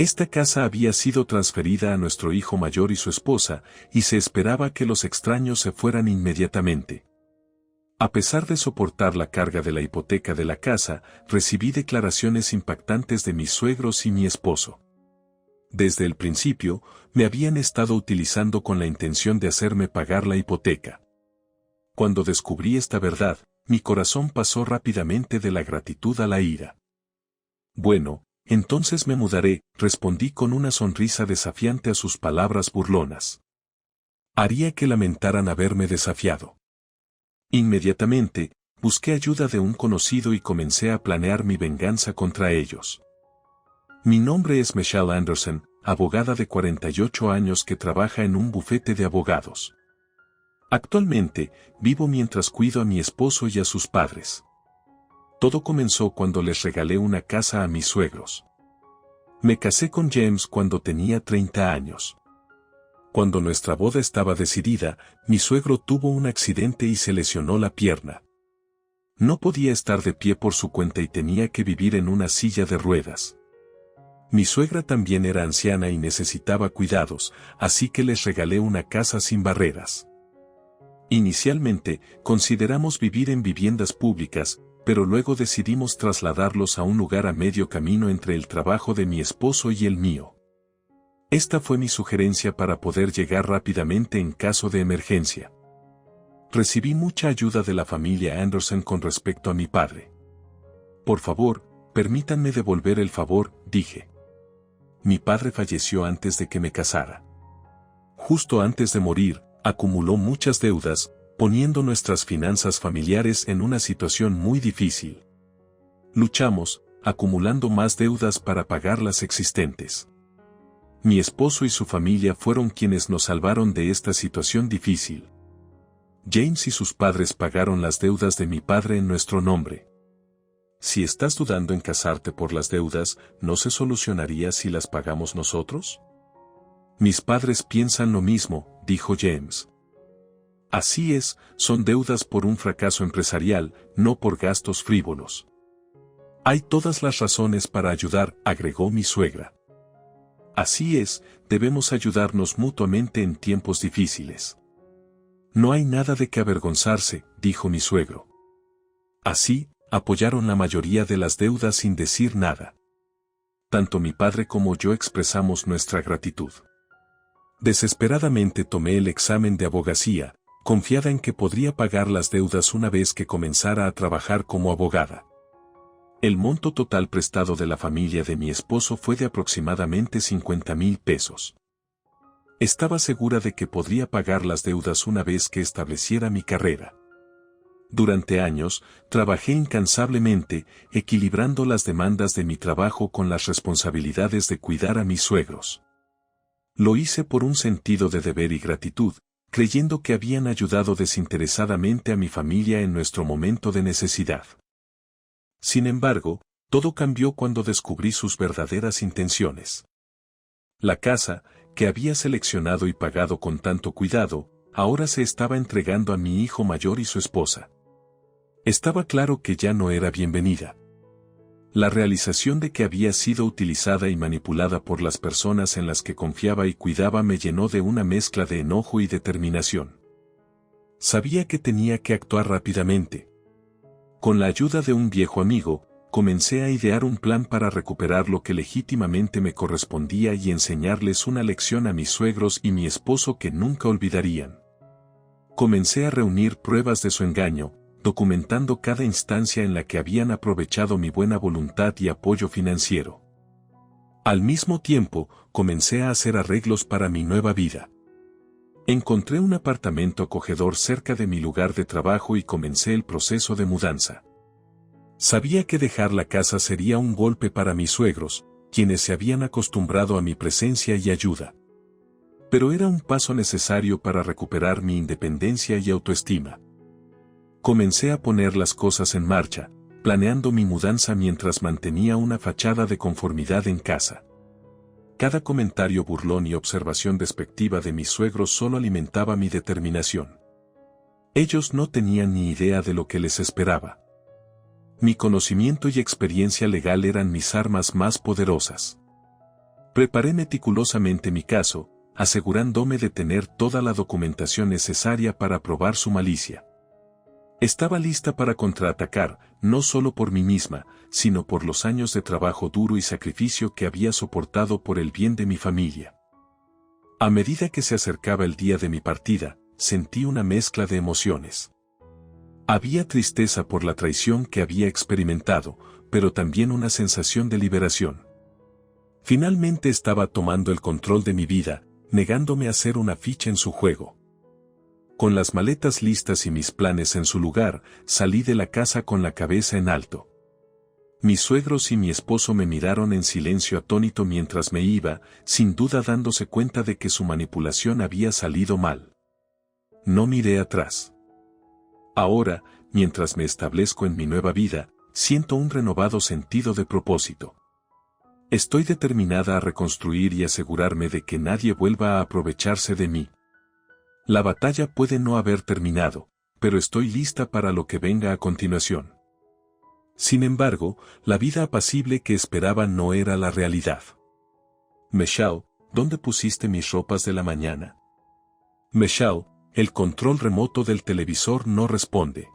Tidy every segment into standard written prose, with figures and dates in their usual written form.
Esta casa había sido transferida a nuestro hijo mayor y su esposa, y se esperaba que los extraños se fueran inmediatamente. A pesar de soportar la carga de la hipoteca de la casa, recibí declaraciones impactantes de mis suegros y mi esposo. Desde el principio, me habían estado utilizando con la intención de hacerme pagar la hipoteca. Cuando descubrí esta verdad, mi corazón pasó rápidamente de la gratitud a la ira. Bueno, entonces me mudaré, respondí con una sonrisa desafiante a sus palabras burlonas. Haría que lamentaran haberme desafiado. Inmediatamente, busqué ayuda de un conocido y comencé a planear mi venganza contra ellos. Mi nombre es Michelle Anderson, abogada de 48 años que trabaja en un bufete de abogados. Actualmente, vivo mientras cuido a mi esposo y a sus padres. Todo comenzó cuando les regalé una casa a mis suegros. Me casé con James cuando tenía 30 años. Cuando nuestra boda estaba decidida, mi suegro tuvo un accidente y se lesionó la pierna. No podía estar de pie por su cuenta y tenía que vivir en una silla de ruedas. Mi suegra también era anciana y necesitaba cuidados, así que les regalé una casa sin barreras. Inicialmente, consideramos vivir en viviendas públicas, pero luego decidimos trasladarlos a un lugar a medio camino entre el trabajo de mi esposo y el mío. Esta fue mi sugerencia para poder llegar rápidamente en caso de emergencia. Recibí mucha ayuda de la familia Anderson con respecto a mi padre. Por favor, permítanme devolver el favor, dije. Mi padre falleció antes de que me casara. Justo antes de morir, acumuló muchas deudas, poniendo nuestras finanzas familiares en una situación muy difícil. Luchamos, acumulando más deudas para pagar las existentes. Mi esposo y su familia fueron quienes nos salvaron de esta situación difícil. James y sus padres pagaron las deudas de mi padre en nuestro nombre. Si estás dudando en casarte por las deudas, ¿no se solucionaría si las pagamos nosotros? Mis padres piensan lo mismo, dijo James. Así es, son deudas por un fracaso empresarial, no por gastos frívolos. Hay todas las razones para ayudar, agregó mi suegra. Así es, debemos ayudarnos mutuamente en tiempos difíciles. No hay nada de qué avergonzarse, dijo mi suegro. Así, apoyaron la mayoría de las deudas sin decir nada. Tanto mi padre como yo expresamos nuestra gratitud. Desesperadamente tomé el examen de abogacía, confiada en que podría pagar las deudas una vez que comenzara a trabajar como abogada. El monto total prestado de la familia de mi esposo fue de aproximadamente 50,000 pesos. Estaba segura de que podría pagar las deudas una vez que estableciera mi carrera. Durante años, trabajé incansablemente, equilibrando las demandas de mi trabajo con las responsabilidades de cuidar a mis suegros. Lo hice por un sentido de deber y gratitud, creyendo que habían ayudado desinteresadamente a mi familia en nuestro momento de necesidad. Sin embargo, todo cambió cuando descubrí sus verdaderas intenciones. La casa, que había seleccionado y pagado con tanto cuidado, ahora se estaba entregando a mi hijo mayor y su esposa. Estaba claro que ya no era bienvenida. La realización de que había sido utilizada y manipulada por las personas en las que confiaba y cuidaba me llenó de una mezcla de enojo y determinación. Sabía que tenía que actuar rápidamente. Con la ayuda de un viejo amigo, comencé a idear un plan para recuperar lo que legítimamente me correspondía y enseñarles una lección a mis suegros y mi esposo que nunca olvidarían. Comencé a reunir pruebas de su engaño, documentando cada instancia en la que habían aprovechado mi buena voluntad y apoyo financiero. Al mismo tiempo, comencé a hacer arreglos para mi nueva vida. Encontré un apartamento acogedor cerca de mi lugar de trabajo y comencé el proceso de mudanza. Sabía que dejar la casa sería un golpe para mis suegros, quienes se habían acostumbrado a mi presencia y ayuda. Pero era un paso necesario para recuperar mi independencia y autoestima. Comencé a poner las cosas en marcha, planeando mi mudanza mientras mantenía una fachada de conformidad en casa. Cada comentario burlón y observación despectiva de mis suegros solo alimentaba mi determinación. Ellos no tenían ni idea de lo que les esperaba. Mi conocimiento y experiencia legal eran mis armas más poderosas. Preparé meticulosamente mi caso, asegurándome de tener toda la documentación necesaria para probar su malicia. Estaba lista para contraatacar, no solo por mí misma, sino por los años de trabajo duro y sacrificio que había soportado por el bien de mi familia. A medida que se acercaba el día de mi partida, sentí una mezcla de emociones. Había tristeza por la traición que había experimentado, pero también una sensación de liberación. Finalmente estaba tomando el control de mi vida, negándome a ser una ficha en su juego. Con las maletas listas y mis planes en su lugar, salí de la casa con la cabeza en alto. Mis suegros y mi esposo me miraron en silencio atónito mientras me iba, sin duda dándose cuenta de que su manipulación había salido mal. No miré atrás. Ahora, mientras me establezco en mi nueva vida, siento un renovado sentido de propósito. Estoy determinada a reconstruir y asegurarme de que nadie vuelva a aprovecharse de mí. La batalla puede no haber terminado, pero estoy lista para lo que venga a continuación. Sin embargo, la vida apacible que esperaba no era la realidad. Michelle, ¿dónde pusiste mis ropas de la mañana? Michelle, el control remoto del televisor no responde.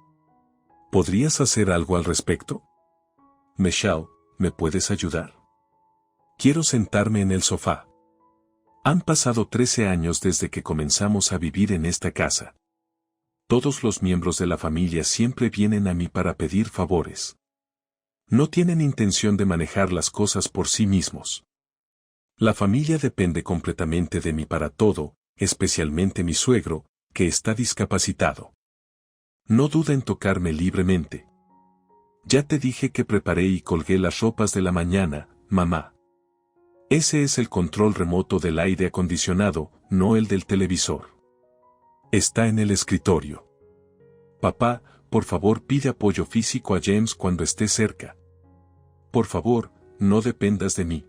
¿Podrías hacer algo al respecto? Michelle, ¿me puedes ayudar? Quiero sentarme en el sofá. Han pasado 13 años desde que comenzamos a vivir en esta casa. Todos los miembros de la familia siempre vienen a mí para pedir favores. No tienen intención de manejar las cosas por sí mismos. La familia depende completamente de mí para todo, especialmente mi suegro, que está discapacitado. No duda en tocarme libremente. Ya te dije que preparé y colgué las ropas de la mañana, mamá. Ese es el control remoto del aire acondicionado, no el del televisor. Está en el escritorio. Papá, por favor pide apoyo físico a James cuando esté cerca. Por favor, no dependas de mí.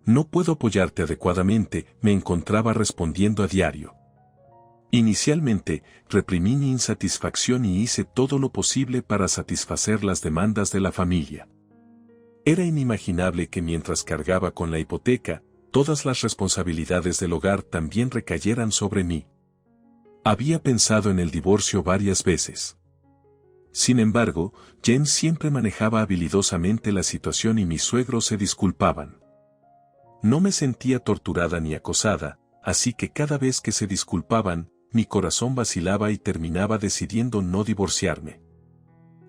No puedo apoyarte adecuadamente, me encontraba respondiendo a diario. Inicialmente, reprimí mi insatisfacción y hice todo lo posible para satisfacer las demandas de la familia. Era inimaginable que mientras cargaba con la hipoteca, todas las responsabilidades del hogar también recayeran sobre mí. Había pensado en el divorcio varias veces. Sin embargo, James siempre manejaba habilidosamente la situación y mis suegros se disculpaban. No me sentía torturada ni acosada, así que cada vez que se disculpaban, mi corazón vacilaba y terminaba decidiendo no divorciarme.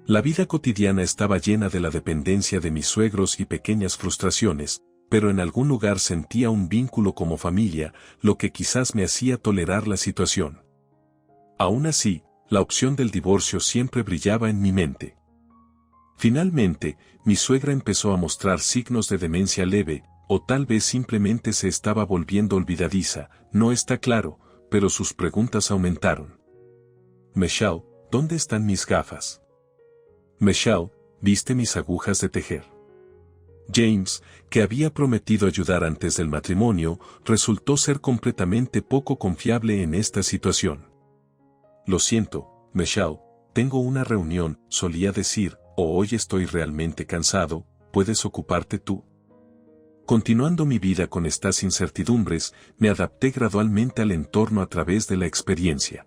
La vida cotidiana estaba llena de la dependencia de mis suegros y pequeñas frustraciones, pero en algún lugar sentía un vínculo como familia, lo que quizás me hacía tolerar la situación. Aún así, la opción del divorcio siempre brillaba en mi mente. Finalmente, mi suegra empezó a mostrar signos de demencia leve, o tal vez simplemente se estaba volviendo olvidadiza, no está claro, pero sus preguntas aumentaron. Michelle, ¿dónde están mis gafas? Michelle, ¿viste mis agujas de tejer? James, que había prometido ayudar antes del matrimonio, resultó ser completamente poco confiable en esta situación. Lo siento, Michelle, tengo una reunión, solía decir, o hoy estoy realmente cansado, ¿puedes ocuparte tú? Continuando mi vida con estas incertidumbres, me adapté gradualmente al entorno a través de la experiencia.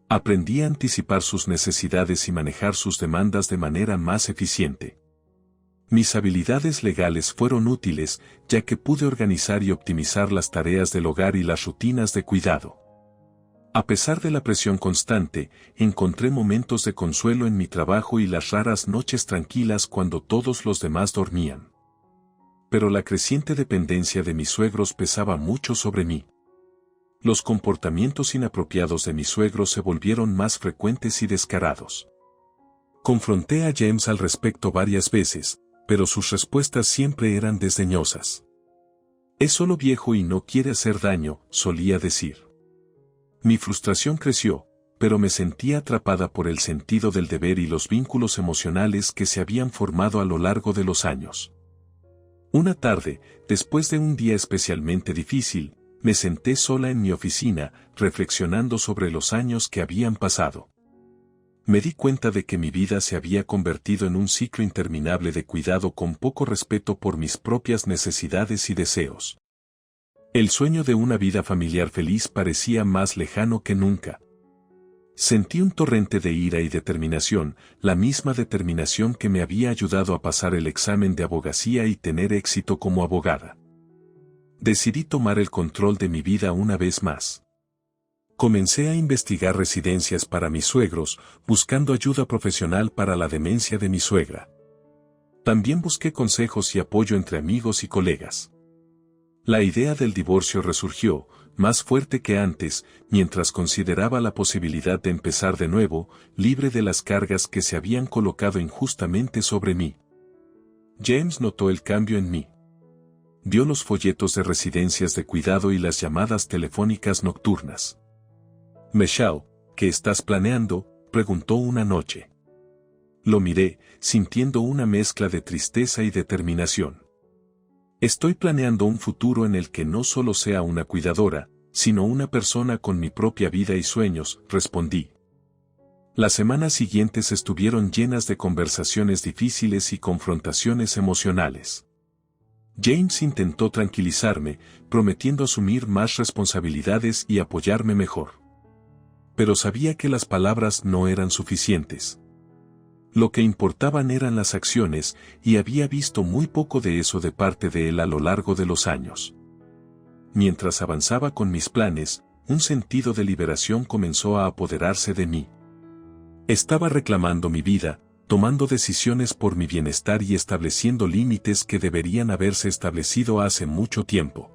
Aprendí a anticipar sus necesidades y manejar sus demandas de manera más eficiente. Mis habilidades legales fueron útiles, ya que pude organizar y optimizar las tareas del hogar y las rutinas de cuidado. A pesar de la presión constante, encontré momentos de consuelo en mi trabajo y las raras noches tranquilas cuando todos los demás dormían. Pero la creciente dependencia de mis suegros pesaba mucho sobre mí. Los comportamientos inapropiados de mis suegros se volvieron más frecuentes y descarados. Confronté a James al respecto varias veces, pero sus respuestas siempre eran desdeñosas. Es solo viejo y no quiere hacer daño, solía decir. Mi frustración creció, pero me sentía atrapada por el sentido del deber y los vínculos emocionales que se habían formado a lo largo de los años. Una tarde, después de un día especialmente difícil, me senté sola en mi oficina, reflexionando sobre los años que habían pasado. Me di cuenta de que mi vida se había convertido en un ciclo interminable de cuidado con poco respeto por mis propias necesidades y deseos. El sueño de una vida familiar feliz parecía más lejano que nunca. Sentí un torrente de ira y determinación, la misma determinación que me había ayudado a pasar el examen de abogacía y tener éxito como abogada. Decidí tomar el control de mi vida una vez más. Comencé a investigar residencias para mis suegros, buscando ayuda profesional para la demencia de mi suegra. También busqué consejos y apoyo entre amigos y colegas. La idea del divorcio resurgió, más fuerte que antes, mientras consideraba la posibilidad de empezar de nuevo, libre de las cargas que se habían colocado injustamente sobre mí. James notó el cambio en mí. Vio los folletos de residencias de cuidado y las llamadas telefónicas nocturnas. «Michelle, ¿qué estás planeando?», preguntó una noche. Lo miré, sintiendo una mezcla de tristeza y determinación. «Estoy planeando un futuro en el que no solo sea una cuidadora, sino una persona con mi propia vida y sueños», respondí. Las semanas siguientes estuvieron llenas de conversaciones difíciles y confrontaciones emocionales. James intentó tranquilizarme, prometiendo asumir más responsabilidades y apoyarme mejor. Pero sabía que las palabras no eran suficientes. Lo que importaban eran las acciones, y había visto muy poco de eso de parte de él a lo largo de los años. Mientras avanzaba con mis planes, un sentido de liberación comenzó a apoderarse de mí. Estaba reclamando mi vida, tomando decisiones por mi bienestar y estableciendo límites que deberían haberse establecido hace mucho tiempo.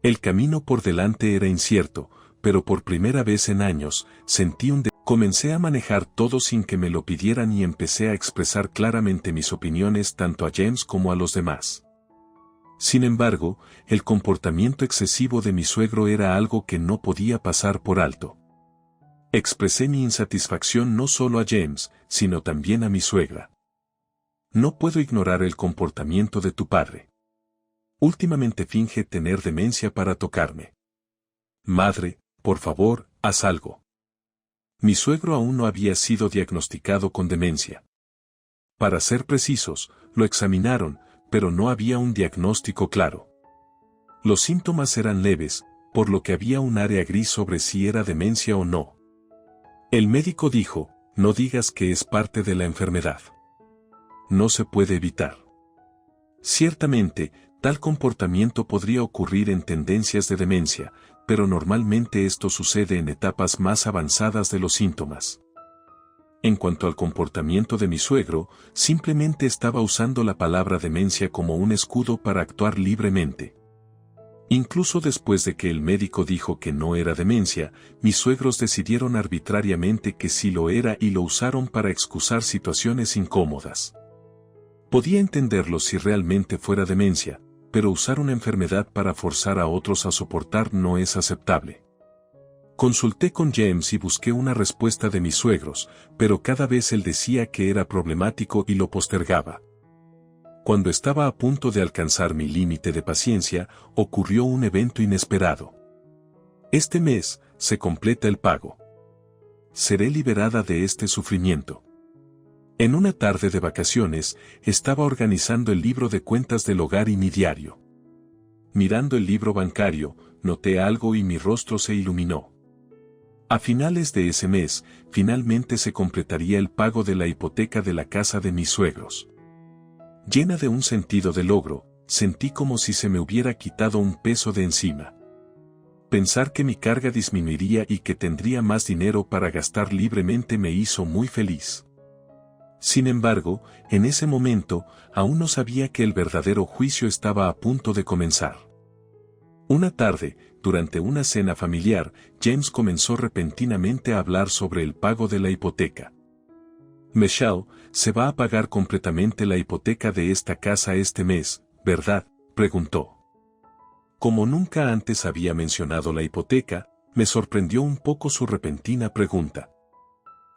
El camino por delante era incierto, pero por primera vez en años, comencé a manejar todo sin que me lo pidieran y empecé a expresar claramente mis opiniones tanto a James como a los demás. Sin embargo, el comportamiento excesivo de mi suegro era algo que no podía pasar por alto. Expresé mi insatisfacción no solo a James, sino también a mi suegra. «No puedo ignorar el comportamiento de tu padre. Últimamente finge tener demencia para tocarme. Madre, por favor, haz algo». Mi suegro aún no había sido diagnosticado con demencia. Para ser precisos, lo examinaron, pero no había un diagnóstico claro. Los síntomas eran leves, por lo que había un área gris sobre si era demencia o no. El médico dijo, «No digas que es parte de la enfermedad. No se puede evitar». Ciertamente, tal comportamiento podría ocurrir en tendencias de demencia, pero normalmente esto sucede en etapas más avanzadas de los síntomas. En cuanto al comportamiento de mi suegro, simplemente estaba usando la palabra demencia como un escudo para actuar libremente. Incluso después de que el médico dijo que no era demencia, mis suegros decidieron arbitrariamente que sí lo era y lo usaron para excusar situaciones incómodas. Podía entenderlo si realmente fuera demencia, pero usar una enfermedad para forzar a otros a soportar no es aceptable. Consulté con James y busqué una respuesta de mis suegros, pero cada vez él decía que era problemático y lo postergaba. Cuando estaba a punto de alcanzar mi límite de paciencia, ocurrió un evento inesperado. «Este mes, se completa el pago. Seré liberada de este sufrimiento». En una tarde de vacaciones, estaba organizando el libro de cuentas del hogar y mi diario. Mirando el libro bancario, noté algo y mi rostro se iluminó. A finales de ese mes, finalmente se completaría el pago de la hipoteca de la casa de mis suegros. Llena de un sentido de logro, sentí como si se me hubiera quitado un peso de encima. Pensar que mi carga disminuiría y que tendría más dinero para gastar libremente me hizo muy feliz. Sin embargo, en ese momento, aún no sabía que el verdadero juicio estaba a punto de comenzar. Una tarde, durante una cena familiar, James comenzó repentinamente a hablar sobre el pago de la hipoteca. «Michelle, se va a pagar completamente la hipoteca de esta casa este mes, ¿verdad?», preguntó. Como nunca antes había mencionado la hipoteca, me sorprendió un poco su repentina pregunta.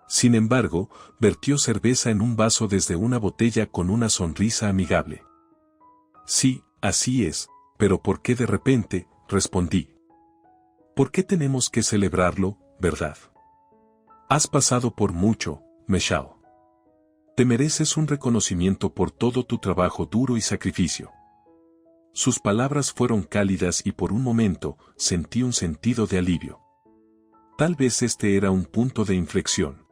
Sin embargo, vertió cerveza en un vaso desde una botella con una sonrisa amigable. «Sí, así es, pero ¿por qué de repente?», respondí. «¿Por qué tenemos que celebrarlo, verdad? Has pasado por mucho, Michelle. Te mereces un reconocimiento por todo tu trabajo duro y sacrificio. Sus palabras fueron cálidas y por un momento sentí un sentido de alivio. Tal vez este era un punto de inflexión.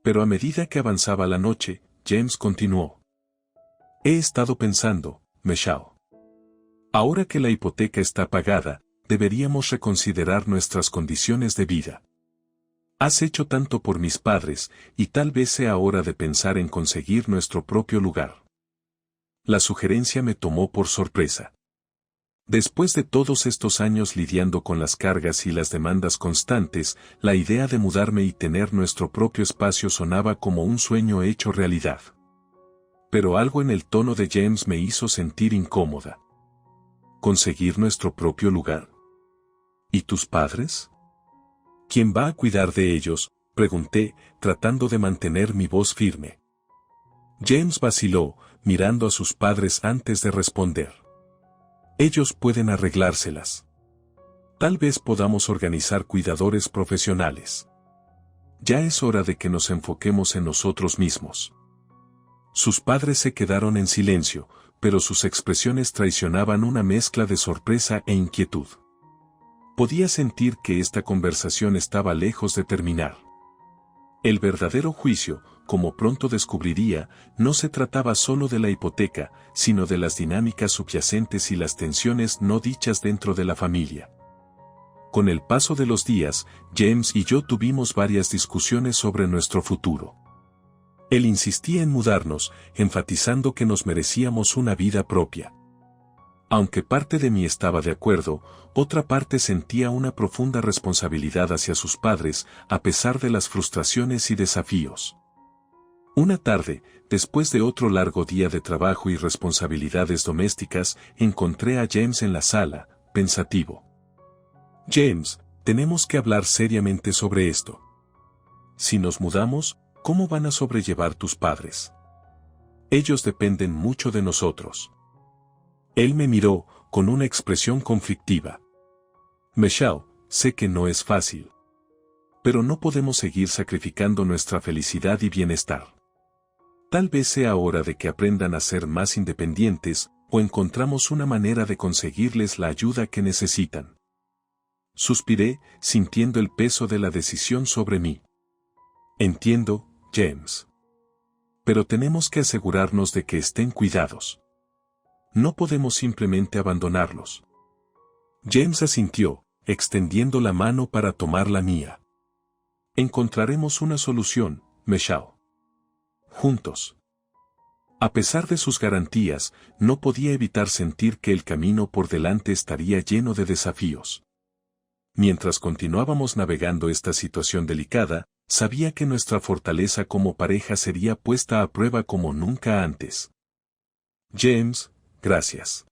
Pero a medida que avanzaba la noche, James continuó. He estado pensando, Michelle. Ahora que la hipoteca está pagada, deberíamos reconsiderar nuestras condiciones de vida. Has hecho tanto por mis padres, y tal vez sea hora de pensar en conseguir nuestro propio lugar. La sugerencia me tomó por sorpresa. Después de todos estos años lidiando con las cargas y las demandas constantes, la idea de mudarme y tener nuestro propio espacio sonaba como un sueño hecho realidad. Pero algo en el tono de James me hizo sentir incómoda. ¿Conseguir nuestro propio lugar? ¿Y tus padres? ¿Quién va a cuidar de ellos?, pregunté, tratando de mantener mi voz firme. James vaciló, mirando a sus padres antes de responder. Ellos pueden arreglárselas. Tal vez podamos organizar cuidadores profesionales. Ya es hora de que nos enfoquemos en nosotros mismos. Sus padres se quedaron en silencio, pero sus expresiones traicionaban una mezcla de sorpresa e inquietud. Podía sentir que esta conversación estaba lejos de terminar. El verdadero juicio, como pronto descubriría, no se trataba solo de la hipoteca, sino de las dinámicas subyacentes y las tensiones no dichas dentro de la familia. Con el paso de los días, James y yo tuvimos varias discusiones sobre nuestro futuro. Él insistía en mudarnos, enfatizando que nos merecíamos una vida propia. Aunque parte de mí estaba de acuerdo, otra parte sentía una profunda responsabilidad hacia sus padres, a pesar de las frustraciones y desafíos. Una tarde, después de otro largo día de trabajo y responsabilidades domésticas, encontré a James en la sala, pensativo. James, tenemos que hablar seriamente sobre esto. Si nos mudamos, ¿cómo van a sobrellevar tus padres? Ellos dependen mucho de nosotros. Él me miró, con una expresión conflictiva. Michelle, sé que no es fácil. Pero no podemos seguir sacrificando nuestra felicidad y bienestar. Tal vez sea hora de que aprendan a ser más independientes, o encontramos una manera de conseguirles la ayuda que necesitan. Suspiré, sintiendo el peso de la decisión sobre mí. Entiendo, James. Pero tenemos que asegurarnos de que estén cuidados. No podemos simplemente abandonarlos. James asintió, extendiendo la mano para tomar la mía. Encontraremos una solución, Michelle. Juntos. A pesar de sus garantías, no podía evitar sentir que el camino por delante estaría lleno de desafíos. Mientras continuábamos navegando esta situación delicada, sabía que nuestra fortaleza como pareja sería puesta a prueba como nunca antes. James, gracias.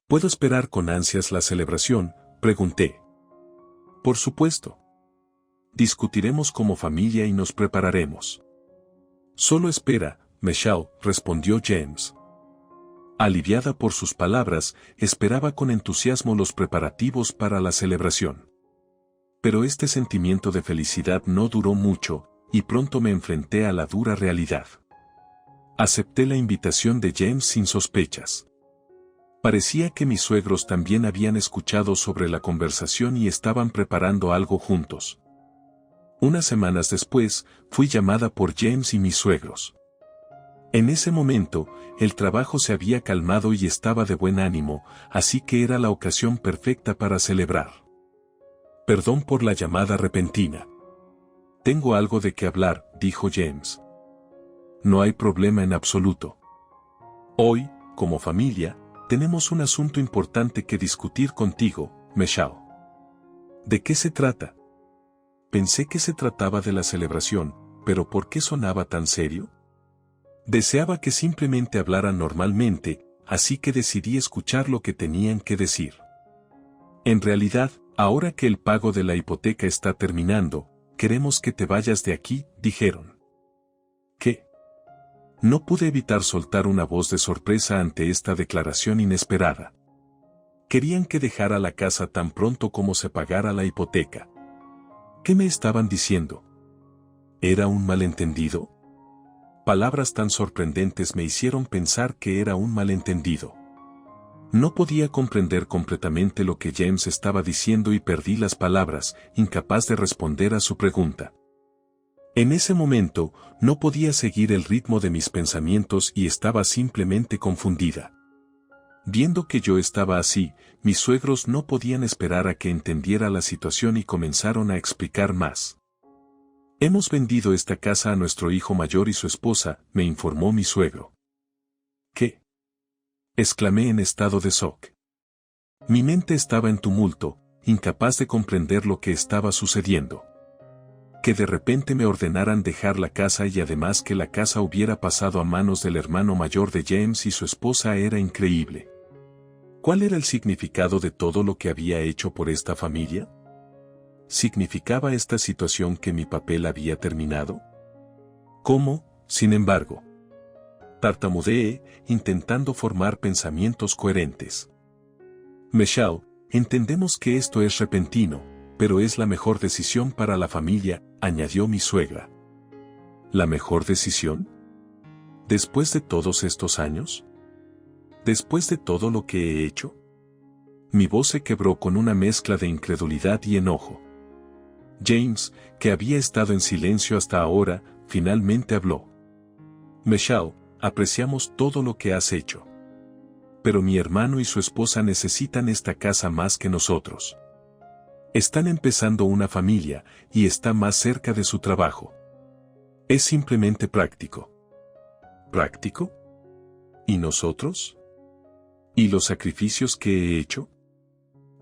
¿Puedo esperar con ansias la celebración?, pregunté. Por supuesto. Discutiremos como familia y nos prepararemos. Solo espera, Michelle, respondió James. Aliviada por sus palabras, esperaba con entusiasmo los preparativos para la celebración. Pero este sentimiento de felicidad no duró mucho, y pronto me enfrenté a la dura realidad. Acepté la invitación de James sin sospechas. Parecía que mis suegros también habían escuchado sobre la conversación y estaban preparando algo juntos. Unas semanas después, fui llamada por James y mis suegros. En ese momento, el trabajo se había calmado y estaba de buen ánimo, así que era la ocasión perfecta para celebrar. Perdón por la llamada repentina. Tengo algo de qué hablar, dijo James. No hay problema en absoluto. Hoy, como familia, tenemos un asunto importante que discutir contigo, Michelle. ¿De qué se trata? Pensé que se trataba de la celebración, pero ¿por qué sonaba tan serio? Deseaba que simplemente hablaran normalmente, así que decidí escuchar lo que tenían que decir. En realidad, ahora que el pago de la hipoteca está terminando, queremos que te vayas de aquí, dijeron. ¿Qué? No pude evitar soltar una voz de sorpresa ante esta declaración inesperada. Querían que dejara la casa tan pronto como se pagara la hipoteca. ¿Qué me estaban diciendo? ¿Era un malentendido? Palabras tan sorprendentes me hicieron pensar que era un malentendido. No podía comprender completamente lo que James estaba diciendo y perdí las palabras, incapaz de responder a su pregunta. En ese momento, no podía seguir el ritmo de mis pensamientos y estaba simplemente confundida. Viendo que yo estaba así, mis suegros no podían esperar a que entendiera la situación y comenzaron a explicar más. Hemos vendido esta casa a nuestro hijo mayor y su esposa, me informó mi suegro. ¿Qué? Exclamé en estado de shock. Mi mente estaba en tumulto, incapaz de comprender lo que estaba sucediendo. Que de repente me ordenaran dejar la casa y además que la casa hubiera pasado a manos del hermano mayor de James y su esposa era increíble. ¿Cuál era el significado de todo lo que había hecho por esta familia? ¿Significaba esta situación que mi papel había terminado? ¿Cómo, sin embargo? Tartamudeé, intentando formar pensamientos coherentes. Michelle, entendemos que esto es repentino, pero es la mejor decisión para la familia, añadió mi suegra. ¿La mejor decisión? ¿Después de todos estos años? ¿Después de todo lo que he hecho? Mi voz se quebró con una mezcla de incredulidad y enojo. James, que había estado en silencio hasta ahora, finalmente habló. Michelle, apreciamos todo lo que has hecho. Pero mi hermano y su esposa necesitan esta casa más que nosotros. Están empezando una familia y está más cerca de su trabajo. Es simplemente práctico. ¿Práctico? ¿Y nosotros? ¿Y los sacrificios que he hecho?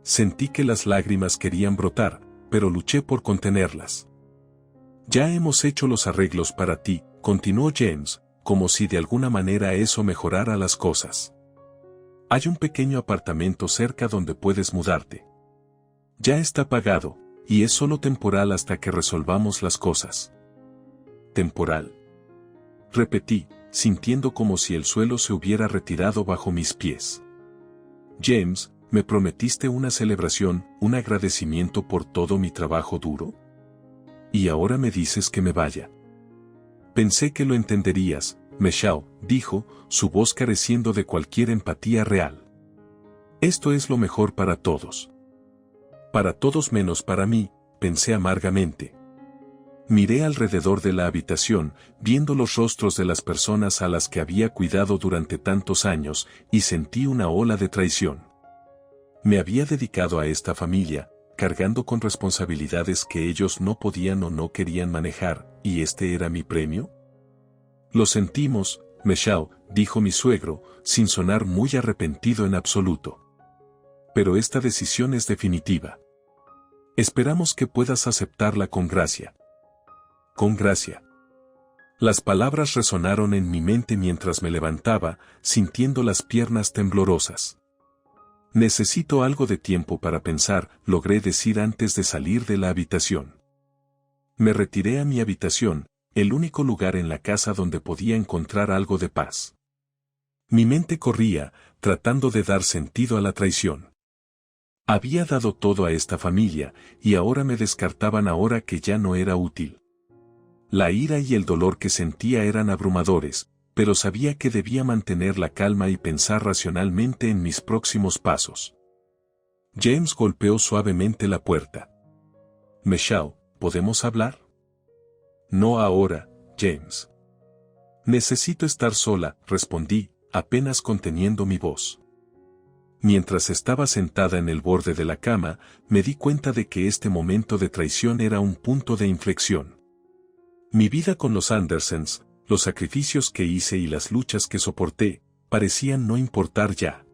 Sentí que las lágrimas querían brotar, pero luché por contenerlas. Ya hemos hecho los arreglos para ti, continuó James, como si de alguna manera eso mejorara las cosas. Hay un pequeño apartamento cerca donde puedes mudarte. Ya está pagado, y es solo temporal hasta que resolvamos las cosas. ¿Temporal? Repetí, sintiendo como si el suelo se hubiera retirado bajo mis pies. James, ¿me prometiste una celebración, un agradecimiento por todo mi trabajo duro? ¿Y ahora me dices que me vaya? Pensé que lo entenderías, Michelle, dijo, su voz careciendo de cualquier empatía real. Esto es lo mejor para todos. Para todos menos para mí, pensé amargamente. Miré alrededor de la habitación, viendo los rostros de las personas a las que había cuidado durante tantos años, y sentí una ola de traición. Me había dedicado a esta familia, cargando con responsabilidades que ellos no podían o no querían manejar, ¿y este era mi premio? Lo sentimos, Michelle, dijo mi suegro, sin sonar muy arrepentido en absoluto. Pero esta decisión es definitiva. Esperamos que puedas aceptarla con gracia. Con gracia. Las palabras resonaron en mi mente mientras me levantaba, sintiendo las piernas temblorosas. Necesito algo de tiempo para pensar, logré decir antes de salir de la habitación. Me retiré a mi habitación, el único lugar en la casa donde podía encontrar algo de paz. Mi mente corría, tratando de dar sentido a la traición. Había dado todo a esta familia, y ahora me descartaban ahora que ya no era útil. La ira y el dolor que sentía eran abrumadores, pero sabía que debía mantener la calma y pensar racionalmente en mis próximos pasos. James golpeó suavemente la puerta. Michelle, ¿podemos hablar? No ahora, James. Necesito estar sola, respondí, apenas conteniendo mi voz. Mientras estaba sentada en el borde de la cama, me di cuenta de que este momento de traición era un punto de inflexión. Mi vida con los Andersons, los sacrificios que hice y las luchas que soporté, parecían no importar ya.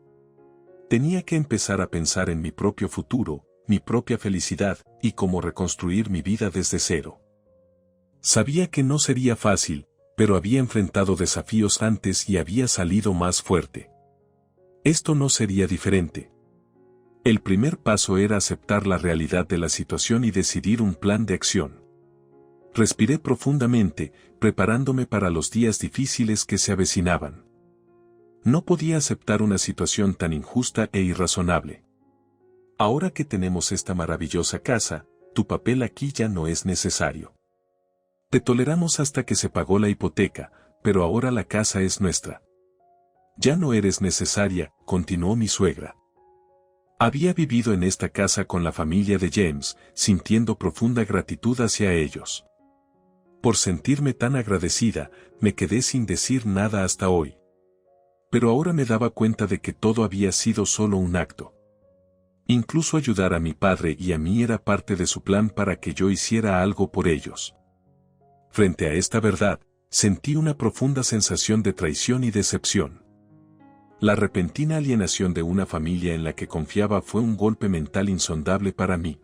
Tenía que empezar a pensar en mi propio futuro, mi propia felicidad, y cómo reconstruir mi vida desde cero. Sabía que no sería fácil, pero había enfrentado desafíos antes y había salido más fuerte. Esto no sería diferente. El primer paso era aceptar la realidad de la situación y decidir un plan de acción. Respiré profundamente, preparándome para los días difíciles que se avecinaban. No podía aceptar una situación tan injusta e irrazonable. Ahora que tenemos esta maravillosa casa, tu papel aquí ya no es necesario. Te toleramos hasta que se pagó la hipoteca, pero ahora la casa es nuestra. Ya no eres necesaria, continuó mi suegra. Había vivido en esta casa con la familia de James, sintiendo profunda gratitud hacia ellos. Por sentirme tan agradecida, me quedé sin decir nada hasta hoy. Pero ahora me daba cuenta de que todo había sido solo un acto. Incluso ayudar a mi padre y a mí era parte de su plan para que yo hiciera algo por ellos. Frente a esta verdad, sentí una profunda sensación de traición y decepción. La repentina alienación de una familia en la que confiaba fue un golpe mental insondable para mí.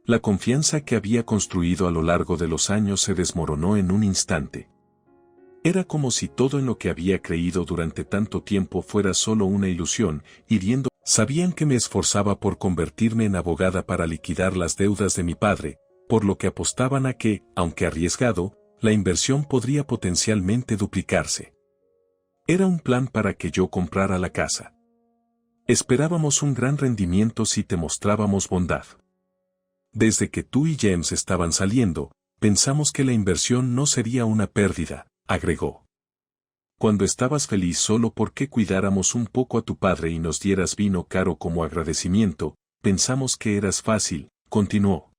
La confianza que había construido a lo largo de los años se desmoronó en un instante. Era como si todo en lo que había creído durante tanto tiempo fuera solo una ilusión, hiriendo. Sabían que me esforzaba por convertirme en abogada para liquidar las deudas de mi padre, por lo que apostaban a que, aunque arriesgado, la inversión podría potencialmente duplicarse. Era un plan para que yo comprara la casa. Esperábamos un gran rendimiento si te mostrábamos bondad. Desde que tú y James estaban saliendo, pensamos que la inversión no sería una pérdida, agregó. Cuando estabas feliz solo porque cuidáramos un poco a tu padre y nos dieras vino caro como agradecimiento, pensamos que eras fácil, continuó.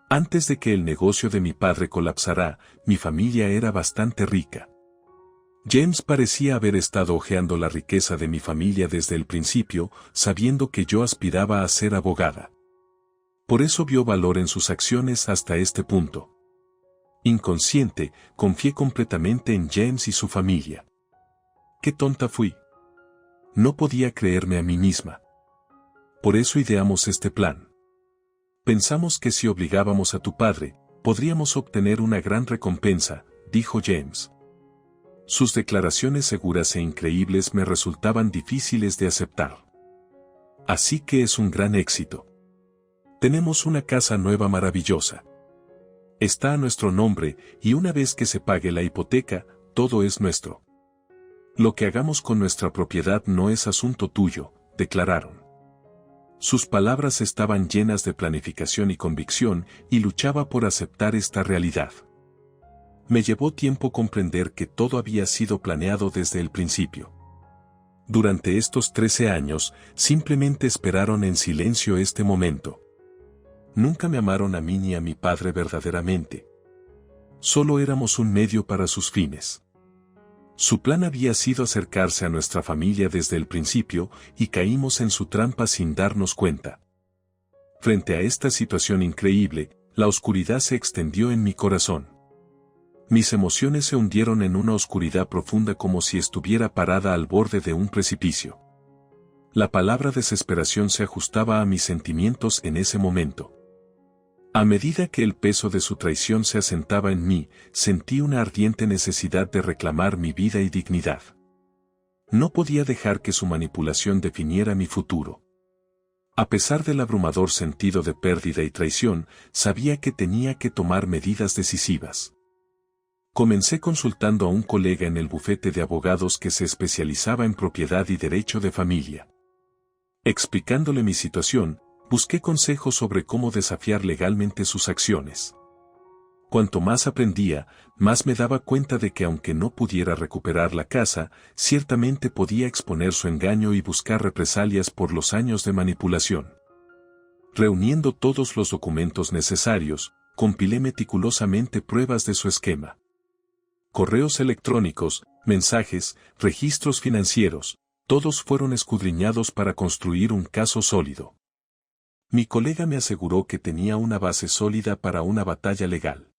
Antes de que el negocio de mi padre colapsara, mi familia era bastante rica. James parecía haber estado hojeando la riqueza de mi familia desde el principio, sabiendo que yo aspiraba a ser abogada. Por eso vio valor en sus acciones hasta este punto. Inconsciente, confié completamente en James y su familia. ¡Qué tonta fui! No podía creerme a mí misma. Por eso ideamos este plan. Pensamos que si obligábamos a tu padre, podríamos obtener una gran recompensa, dijo James. Sus declaraciones seguras e increíbles me resultaban difíciles de aceptar. Así que es un gran éxito. Tenemos una casa nueva maravillosa. Está a nuestro nombre, y una vez que se pague la hipoteca, todo es nuestro. Lo que hagamos con nuestra propiedad no es asunto tuyo, declararon. Sus palabras estaban llenas de planificación y convicción, y luchaba por aceptar esta realidad. Me llevó tiempo comprender que todo había sido planeado desde el principio. Durante estos 13 años, simplemente esperaron en silencio este momento. Nunca me amaron a mí ni a mi padre verdaderamente. Solo éramos un medio para sus fines. Su plan había sido acercarse a nuestra familia desde el principio y caímos en su trampa sin darnos cuenta. Frente a esta situación increíble, la oscuridad se extendió en mi corazón. Mis emociones se hundieron en una oscuridad profunda como si estuviera parada al borde de un precipicio. La palabra desesperación se ajustaba a mis sentimientos en ese momento. A medida que el peso de su traición se asentaba en mí, sentí una ardiente necesidad de reclamar mi vida y dignidad. No podía dejar que su manipulación definiera mi futuro. A pesar del abrumador sentido de pérdida y traición, sabía que tenía que tomar medidas decisivas. Comencé consultando a un colega en el bufete de abogados que se especializaba en propiedad y derecho de familia. Explicándole mi situación, busqué consejos sobre cómo desafiar legalmente sus acciones. Cuanto más aprendía, más me daba cuenta de que aunque no pudiera recuperar la casa, ciertamente podía exponer su engaño y buscar represalias por los años de manipulación. Reuniendo todos los documentos necesarios, compilé meticulosamente pruebas de su esquema. Correos electrónicos, mensajes, registros financieros, todos fueron escudriñados para construir un caso sólido. Mi colega me aseguró que tenía una base sólida para una batalla legal.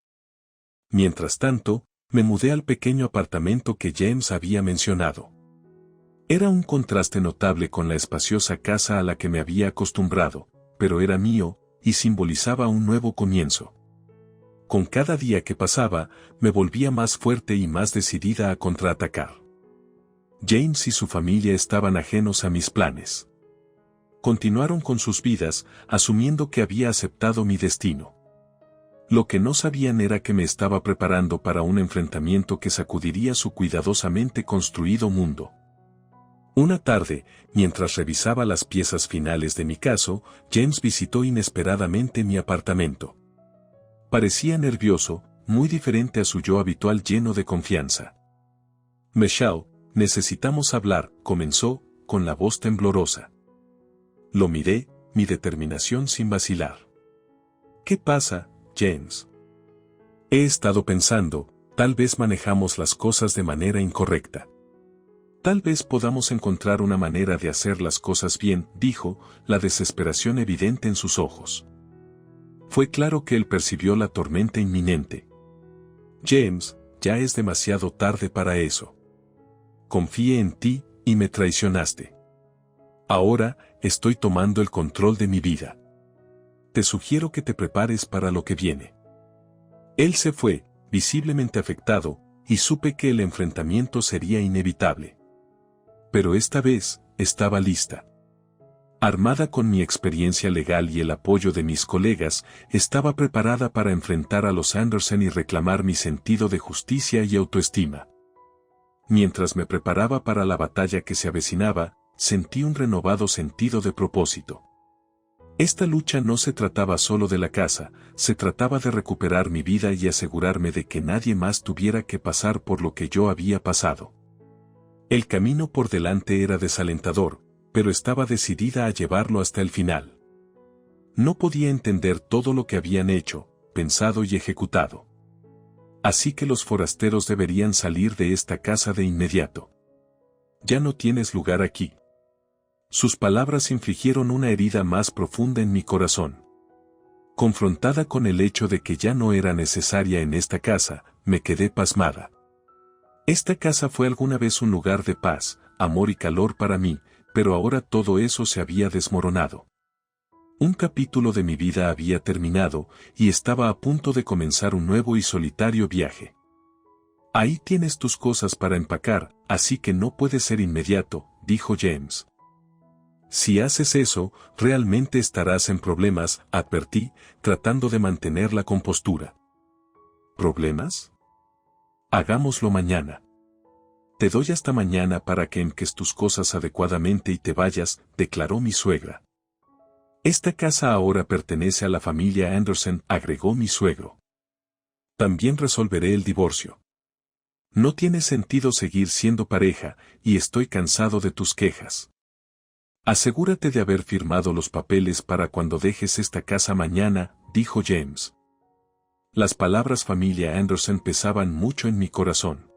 Mientras tanto, me mudé al pequeño apartamento que James había mencionado. Era un contraste notable con la espaciosa casa a la que me había acostumbrado, pero era mío, y simbolizaba un nuevo comienzo. Con cada día que pasaba, me volvía más fuerte y más decidida a contraatacar. James y su familia estaban ajenos a mis planes. Continuaron con sus vidas, asumiendo que había aceptado mi destino. Lo que no sabían era que me estaba preparando para un enfrentamiento que sacudiría su cuidadosamente construido mundo. Una tarde, mientras revisaba las piezas finales de mi caso, James visitó inesperadamente mi apartamento. Parecía nervioso, muy diferente a su yo habitual lleno de confianza. Michelle, necesitamos hablar, comenzó, con la voz temblorosa. Lo miré, mi determinación sin vacilar. ¿Qué pasa, James? He estado pensando, tal vez manejamos las cosas de manera incorrecta. Tal vez podamos encontrar una manera de hacer las cosas bien, dijo, la desesperación evidente en sus ojos. Fue claro que él percibió la tormenta inminente. James, ya es demasiado tarde para eso. Confié en ti, y me traicionaste. Ahora, estoy tomando el control de mi vida. Te sugiero que te prepares para lo que viene. Él se fue, visiblemente afectado, y supe que el enfrentamiento sería inevitable. Pero esta vez, estaba lista. Armada con mi experiencia legal y el apoyo de mis colegas, estaba preparada para enfrentar a los Anderson y reclamar mi sentido de justicia y autoestima. Mientras me preparaba para la batalla que se avecinaba, sentí un renovado sentido de propósito. Esta lucha no se trataba solo de la casa, se trataba de recuperar mi vida y asegurarme de que nadie más tuviera que pasar por lo que yo había pasado. El camino por delante era desalentador, pero estaba decidida a llevarlo hasta el final. No podía entender todo lo que habían hecho, pensado y ejecutado. Así que los forasteros deberían salir de esta casa de inmediato. Ya no tienes lugar aquí. Sus palabras infligieron una herida más profunda en mi corazón. Confrontada con el hecho de que ya no era necesaria en esta casa, me quedé pasmada. Esta casa fue alguna vez un lugar de paz, amor y calor para mí, pero ahora todo eso se había desmoronado. Un capítulo de mi vida había terminado, y estaba a punto de comenzar un nuevo y solitario viaje. Ahí tienes tus cosas para empacar, así que no puede ser inmediato, dijo James. Si haces eso, realmente estarás en problemas, advertí, tratando de mantener la compostura. ¿Problemas? Hagámoslo mañana. Te doy hasta mañana para que empaques tus cosas adecuadamente y te vayas, declaró mi suegra. Esta casa ahora pertenece a la familia Anderson, agregó mi suegro. También resolveré el divorcio. No tiene sentido seguir siendo pareja, y estoy cansado de tus quejas. Asegúrate de haber firmado los papeles para cuando dejes esta casa mañana, dijo James. Las palabras familia Anderson pesaban mucho en mi corazón.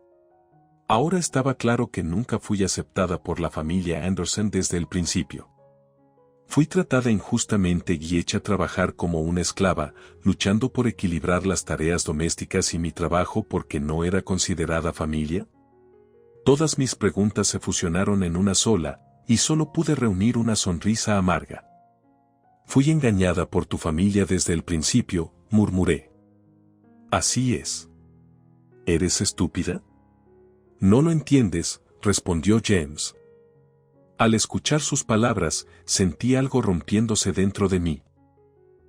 Ahora estaba claro que nunca fui aceptada por la familia Anderson desde el principio. Fui tratada injustamente y hecha a trabajar como una esclava, luchando por equilibrar las tareas domésticas y mi trabajo porque no era considerada familia. Todas mis preguntas se fusionaron en una sola, y solo pude reunir una sonrisa amarga. Fui engañada por tu familia desde el principio, murmuré. Así es. ¿Eres estúpida? No lo entiendes, respondió James. Al escuchar sus palabras, sentí algo rompiéndose dentro de mí.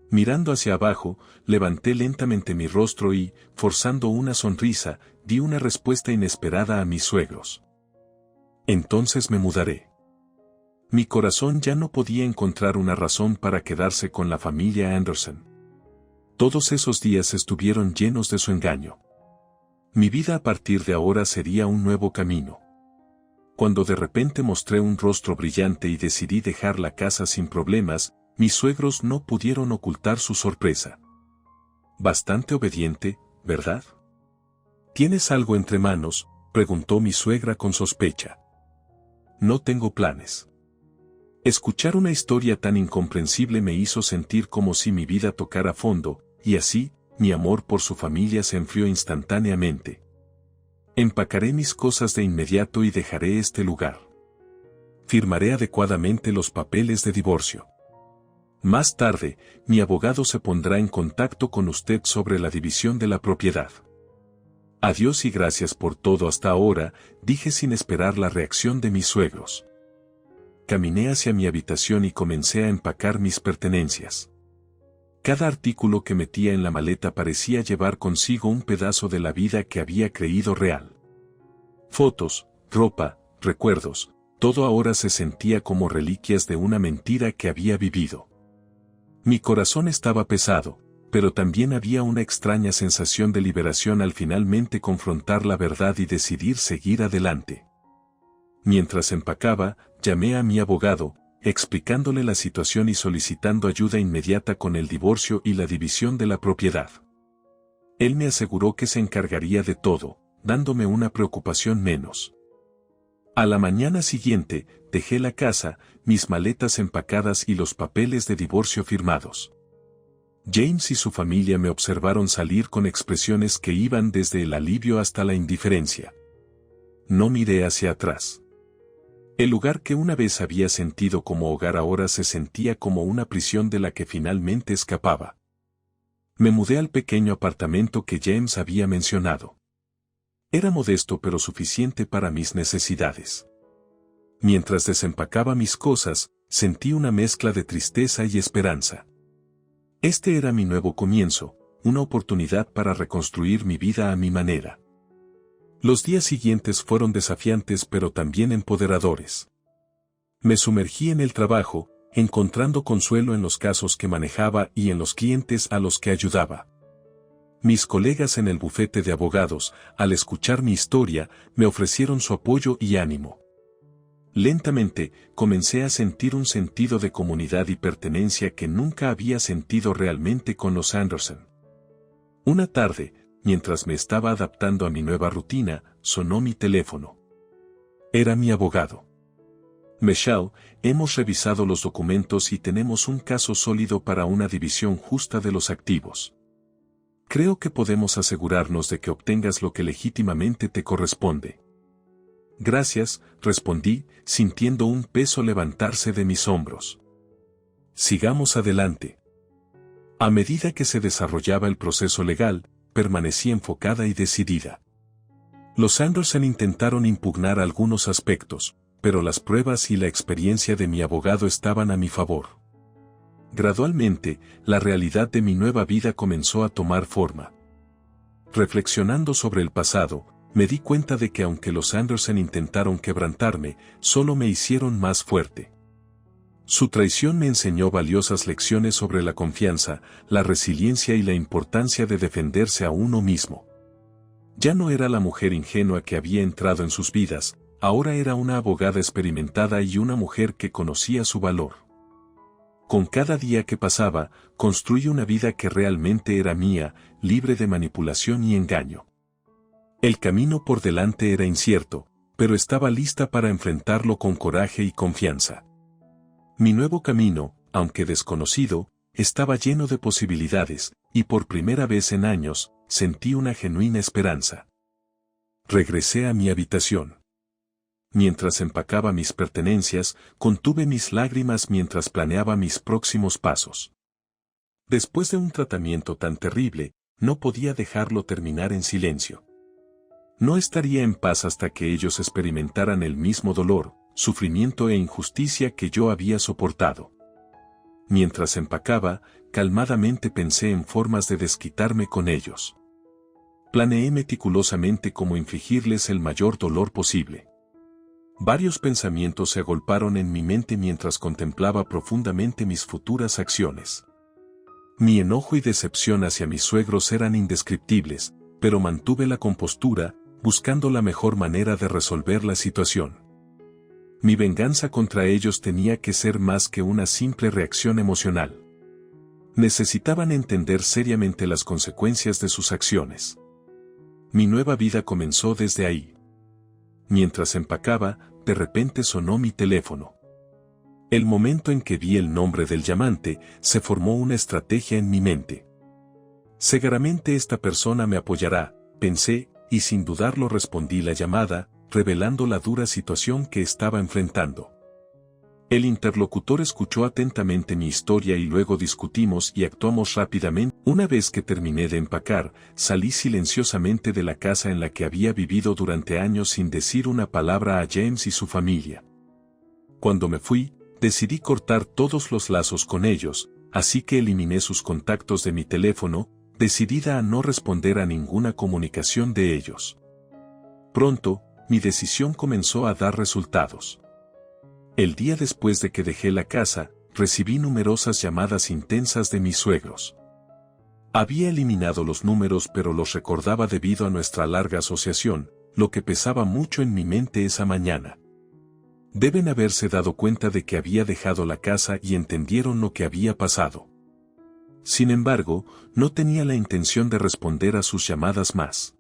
Mirando hacia abajo, levanté lentamente mi rostro y, forzando una sonrisa, di una respuesta inesperada a mis suegros. Entonces me mudaré. Mi corazón ya no podía encontrar una razón para quedarse con la familia Anderson. Todos esos días estuvieron llenos de su engaño. Mi vida a partir de ahora sería un nuevo camino. Cuando de repente mostré un rostro brillante y decidí dejar la casa sin problemas, mis suegros no pudieron ocultar su sorpresa. Bastante obediente, ¿verdad? ¿Tienes algo entre manos?, preguntó mi suegra con sospecha. No tengo planes. Escuchar una historia tan incomprensible me hizo sentir como si mi vida tocara fondo, y así, mi amor por su familia se enfrió instantáneamente. Empacaré mis cosas de inmediato y dejaré este lugar. Firmaré adecuadamente los papeles de divorcio. Más tarde, mi abogado se pondrá en contacto con usted sobre la división de la propiedad. Adiós y gracias por todo hasta ahora, dije sin esperar la reacción de mis suegros. Caminé hacia mi habitación y comencé a empacar mis pertenencias. Cada artículo que metía en la maleta parecía llevar consigo un pedazo de la vida que había creído real. Fotos, ropa, recuerdos, todo ahora se sentía como reliquias de una mentira que había vivido. Mi corazón estaba pesado, pero también había una extraña sensación de liberación al finalmente confrontar la verdad y decidir seguir adelante. Mientras empacaba, llamé a mi abogado, explicándole la situación y solicitando ayuda inmediata con el divorcio y la división de la propiedad. Él me aseguró que se encargaría de todo, dándome una preocupación menos. A la mañana siguiente, dejé la casa, mis maletas empacadas y los papeles de divorcio firmados. James y su familia me observaron salir con expresiones que iban desde el alivio hasta la indiferencia. No miré hacia atrás. El lugar que una vez había sentido como hogar ahora se sentía como una prisión de la que finalmente escapaba. Me mudé al pequeño apartamento que James había mencionado. Era modesto pero suficiente para mis necesidades. Mientras desempacaba mis cosas, sentí una mezcla de tristeza y esperanza. Este era mi nuevo comienzo, una oportunidad para reconstruir mi vida a mi manera. Los días siguientes fueron desafiantes pero también empoderadores. Me sumergí en el trabajo, encontrando consuelo en los casos que manejaba y en los clientes a los que ayudaba. Mis colegas en el bufete de abogados, al escuchar mi historia, me ofrecieron su apoyo y ánimo. Lentamente, comencé a sentir un sentido de comunidad y pertenencia que nunca había sentido realmente con los Anderson. Una tarde, mientras me estaba adaptando a mi nueva rutina, sonó mi teléfono. Era mi abogado. Michelle, hemos revisado los documentos y tenemos un caso sólido para una división justa de los activos. Creo que podemos asegurarnos de que obtengas lo que legítimamente te corresponde. Gracias, respondí, sintiendo un peso levantarse de mis hombros. Sigamos adelante. A medida que se desarrollaba el proceso legal, permanecí enfocada y decidida. Los Anderson intentaron impugnar algunos aspectos, pero las pruebas y la experiencia de mi abogado estaban a mi favor. Gradualmente, la realidad de mi nueva vida comenzó a tomar forma. Reflexionando sobre el pasado, me di cuenta de que aunque los Anderson intentaron quebrantarme, solo me hicieron más fuerte. Su traición me enseñó valiosas lecciones sobre la confianza, la resiliencia y la importancia de defenderse a uno mismo. Ya no era la mujer ingenua que había entrado en sus vidas, ahora era una abogada experimentada y una mujer que conocía su valor. Con cada día que pasaba, construí una vida que realmente era mía, libre de manipulación y engaño. El camino por delante era incierto, pero estaba lista para enfrentarlo con coraje y confianza. Mi nuevo camino, aunque desconocido, estaba lleno de posibilidades, y por primera vez en años, sentí una genuina esperanza. Regresé a mi habitación. Mientras empacaba mis pertenencias, contuve mis lágrimas mientras planeaba mis próximos pasos. Después de un tratamiento tan terrible, no podía dejarlo terminar en silencio. No estaría en paz hasta que ellos experimentaran el mismo dolor, sufrimiento e injusticia que yo había soportado. Mientras empacaba, calmadamente pensé en formas de desquitarme con ellos. Planeé meticulosamente cómo infligirles el mayor dolor posible. Varios pensamientos se agolparon en mi mente mientras contemplaba profundamente mis futuras acciones. Mi enojo y decepción hacia mis suegros eran indescriptibles, pero mantuve la compostura, buscando la mejor manera de resolver la situación. Mi venganza contra ellos tenía que ser más que una simple reacción emocional. Necesitaban entender seriamente las consecuencias de sus acciones. Mi nueva vida comenzó desde ahí. Mientras empacaba, de repente sonó mi teléfono. El momento en que vi el nombre del llamante, se formó una estrategia en mi mente. Seguramente esta persona me apoyará, pensé, y sin dudarlo respondí la llamada, revelando la dura situación que estaba enfrentando. El interlocutor escuchó atentamente mi historia y luego discutimos y actuamos rápidamente. Una vez que terminé de empacar, salí silenciosamente de la casa en la que había vivido durante años sin decir una palabra a James y su familia. Cuando me fui, decidí cortar todos los lazos con ellos, así que eliminé sus contactos de mi teléfono, decidida a no responder a ninguna comunicación de ellos. Pronto, mi decisión comenzó a dar resultados. El día después de que dejé la casa, recibí numerosas llamadas intensas de mis suegros. Había eliminado los números pero los recordaba debido a nuestra larga asociación, lo que pesaba mucho en mi mente esa mañana. Deben haberse dado cuenta de que había dejado la casa y entendieron lo que había pasado. Sin embargo, no tenía la intención de responder a sus llamadas más.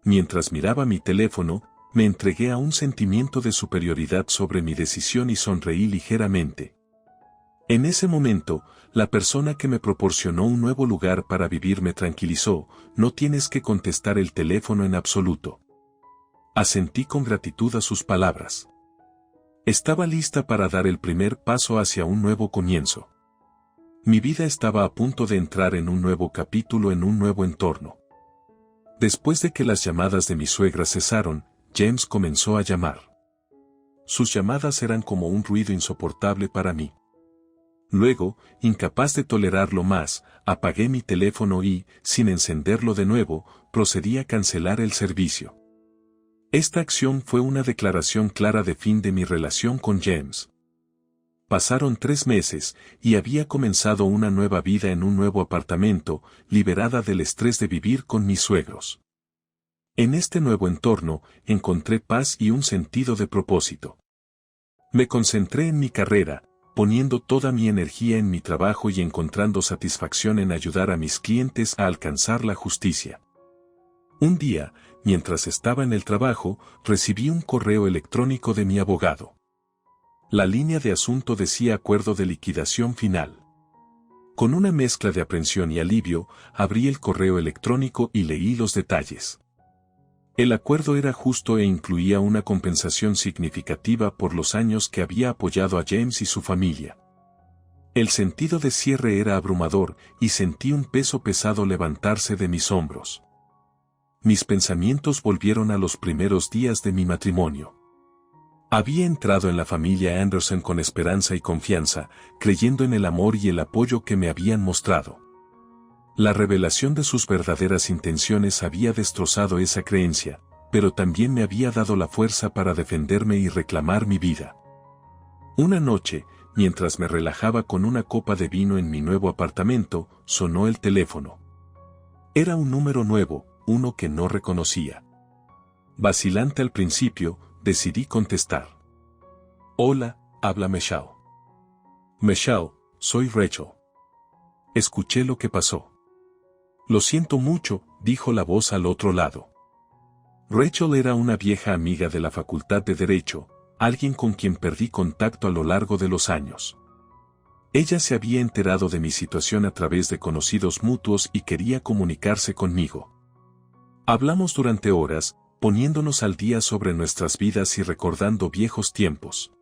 Mientras miraba mi teléfono, me entregué a un sentimiento de superioridad sobre mi decisión y sonreí ligeramente. En ese momento, la persona que me proporcionó un nuevo lugar para vivir me tranquilizó: no tienes que contestar el teléfono en absoluto. Asentí con gratitud a sus palabras. Estaba lista para dar el primer paso hacia un nuevo comienzo. Mi vida estaba a punto de entrar en un nuevo capítulo en un nuevo entorno. Después de que las llamadas de mi suegra cesaron, James comenzó a llamar. Sus llamadas eran como un ruido insoportable para mí. Luego, incapaz de tolerarlo más, apagué mi teléfono y, sin encenderlo de nuevo, procedí a cancelar el servicio. Esta acción fue una declaración clara de fin de mi relación con James. Pasaron 3 meses, y había comenzado una nueva vida en un nuevo apartamento, liberada del estrés de vivir con mis suegros. En este nuevo entorno, encontré paz y un sentido de propósito. Me concentré en mi carrera, poniendo toda mi energía en mi trabajo y encontrando satisfacción en ayudar a mis clientes a alcanzar la justicia. Un día, mientras estaba en el trabajo, recibí un correo electrónico de mi abogado. La línea de asunto decía acuerdo de liquidación final. Con una mezcla de aprensión y alivio, abrí el correo electrónico y leí los detalles. El acuerdo era justo e incluía una compensación significativa por los años que había apoyado a James y su familia. El sentido de cierre era abrumador y sentí un peso pesado levantarse de mis hombros. Mis pensamientos volvieron a los primeros días de mi matrimonio. Había entrado en la familia Anderson con esperanza y confianza, creyendo en el amor y el apoyo que me habían mostrado. La revelación de sus verdaderas intenciones había destrozado esa creencia, pero también me había dado la fuerza para defenderme y reclamar mi vida. Una noche, mientras me relajaba con una copa de vino en mi nuevo apartamento, sonó el teléfono. Era un número nuevo, uno que no reconocía. Vacilante al principio, decidí contestar. Hola, habla Michelle. Michelle, soy Rachel. Escuché lo que pasó. Lo siento mucho, dijo la voz al otro lado. Rachel era una vieja amiga de la Facultad de Derecho, alguien con quien perdí contacto a lo largo de los años. Ella se había enterado de mi situación a través de conocidos mutuos y quería comunicarse conmigo. Hablamos durante horas, poniéndonos al día sobre nuestras vidas y recordando viejos tiempos.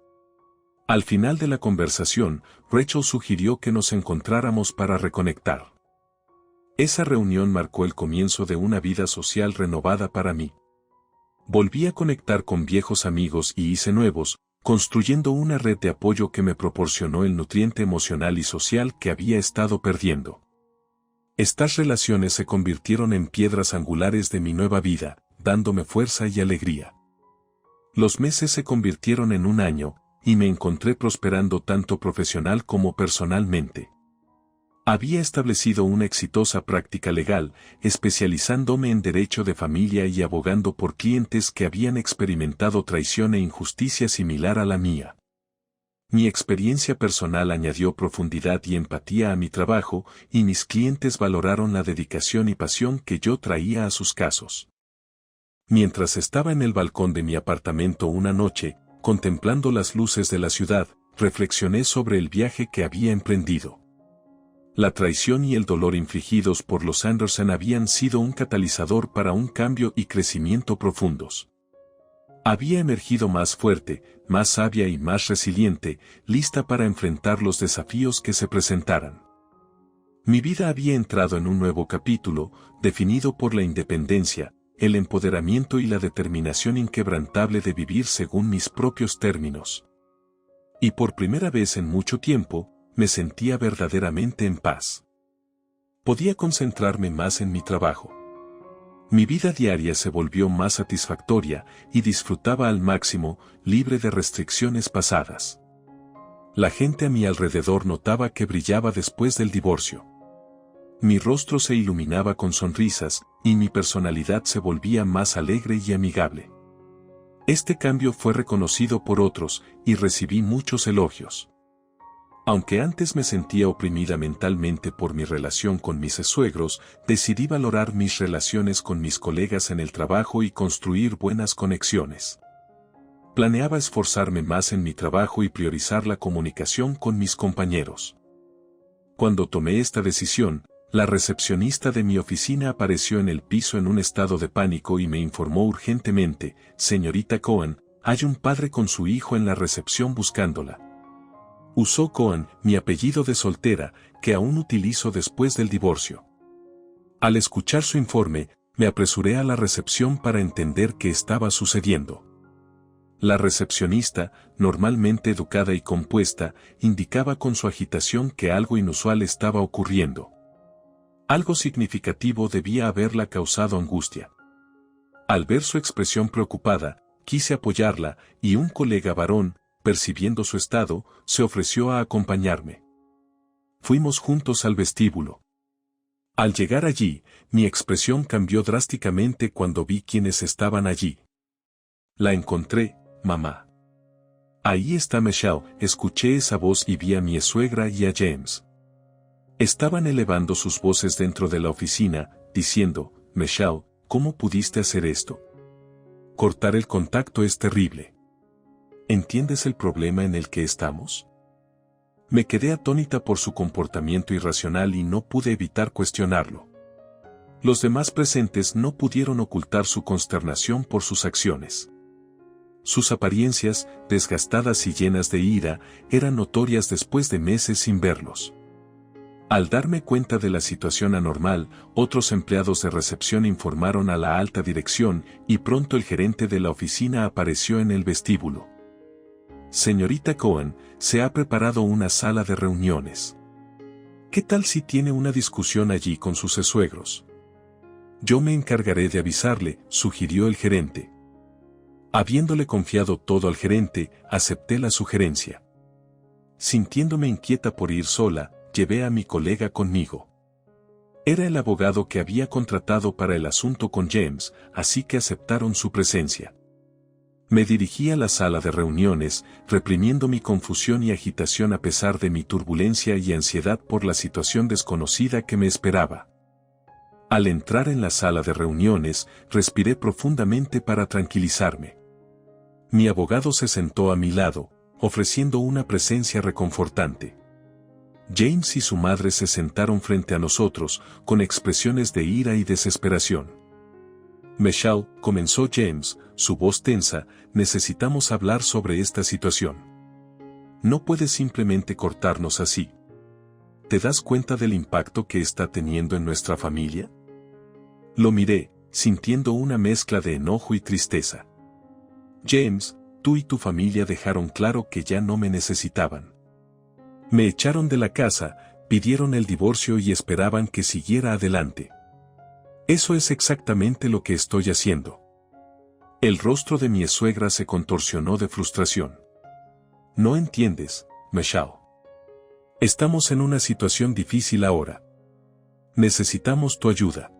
Al final de la conversación, Rachel sugirió que nos encontráramos para reconectar. Esa reunión marcó el comienzo de una vida social renovada para mí. Volví a conectar con viejos amigos y hice nuevos, construyendo una red de apoyo que me proporcionó el nutriente emocional y social que había estado perdiendo. Estas relaciones se convirtieron en piedras angulares de mi nueva vida, dándome fuerza y alegría. Los meses se convirtieron en un año, y me encontré prosperando tanto profesional como personalmente. Había establecido una exitosa práctica legal, especializándome en derecho de familia y abogando por clientes que habían experimentado traición e injusticia similar a la mía. Mi experiencia personal añadió profundidad y empatía a mi trabajo, y mis clientes valoraron la dedicación y pasión que yo traía a sus casos. Mientras estaba en el balcón de mi apartamento una noche, contemplando las luces de la ciudad, reflexioné sobre el viaje que había emprendido. La traición y el dolor infligidos por los Anderson habían sido un catalizador para un cambio y crecimiento profundos. Había emergido más fuerte, más sabia y más resiliente, lista para enfrentar los desafíos que se presentaran. Mi vida había entrado en un nuevo capítulo, definido por la independencia, el empoderamiento y la determinación inquebrantable de vivir según mis propios términos. Y por primera vez en mucho tiempo, me sentía verdaderamente en paz. Podía concentrarme más en mi trabajo. Mi vida diaria se volvió más satisfactoria y disfrutaba al máximo, libre de restricciones pasadas. La gente a mi alrededor notaba que brillaba después del divorcio. Mi rostro se iluminaba con sonrisas, y mi personalidad se volvía más alegre y amigable. Este cambio fue reconocido por otros, y recibí muchos elogios. Aunque antes me sentía oprimida mentalmente por mi relación con mis suegros, decidí valorar mis relaciones con mis colegas en el trabajo y construir buenas conexiones. Planeaba esforzarme más en mi trabajo y priorizar la comunicación con mis compañeros. Cuando tomé esta decisión, la recepcionista de mi oficina apareció en el piso en un estado de pánico y me informó urgentemente: «Señorita Cohen, hay un padre con su hijo en la recepción buscándola». Usó Cohen, mi apellido de soltera, que aún utilizo después del divorcio. Al escuchar su informe, me apresuré a la recepción para entender qué estaba sucediendo. La recepcionista, normalmente educada y compuesta, indicaba con su agitación que algo inusual estaba ocurriendo. Algo significativo debía haberla causado angustia. Al ver su expresión preocupada, quise apoyarla, y un colega varón, percibiendo su estado, se ofreció a acompañarme. Fuimos juntos al vestíbulo. Al llegar allí, mi expresión cambió drásticamente cuando vi quiénes estaban allí. «La encontré, mamá». «Ahí está Michelle», escuché esa voz y vi a mi suegra y a James. Estaban elevando sus voces dentro de la oficina, diciendo: «Michelle, ¿cómo pudiste hacer esto? Cortar el contacto es terrible. ¿Entiendes el problema en el que estamos?». Me quedé atónita por su comportamiento irracional y no pude evitar cuestionarlo. Los demás presentes no pudieron ocultar su consternación por sus acciones. Sus apariencias, desgastadas y llenas de ira, eran notorias después de meses sin verlos. Al darme cuenta de la situación anormal, otros empleados de recepción informaron a la alta dirección y pronto el gerente de la oficina apareció en el vestíbulo. «Señorita Cohen, se ha preparado una sala de reuniones. ¿Qué tal si tiene una discusión allí con sus suegros?». «Yo me encargaré de avisarle», sugirió el gerente. Habiéndole confiado todo al gerente, acepté la sugerencia. Sintiéndome inquieta por ir sola, llevé a mi colega conmigo. Era el abogado que había contratado para el asunto con James, así que aceptaron su presencia. Me dirigí a la sala de reuniones, reprimiendo mi confusión y agitación a pesar de mi turbulencia y ansiedad por la situación desconocida que me esperaba. Al entrar en la sala de reuniones, respiré profundamente para tranquilizarme. Mi abogado se sentó a mi lado, ofreciendo una presencia reconfortante. James y su madre se sentaron frente a nosotros, con expresiones de ira y desesperación. «Michelle», comenzó James, su voz tensa, «necesitamos hablar sobre esta situación. No puedes simplemente cortarnos así. ¿Te das cuenta del impacto que está teniendo en nuestra familia?». Lo miré, sintiendo una mezcla de enojo y tristeza. «James, tú y tu familia dejaron claro que ya no me necesitaban. Me echaron de la casa, pidieron el divorcio y esperaban que siguiera adelante. Eso es exactamente lo que estoy haciendo». El rostro de mi suegra se contorsionó de frustración. «No entiendes, Michelle. Estamos en una situación difícil ahora. Necesitamos tu ayuda».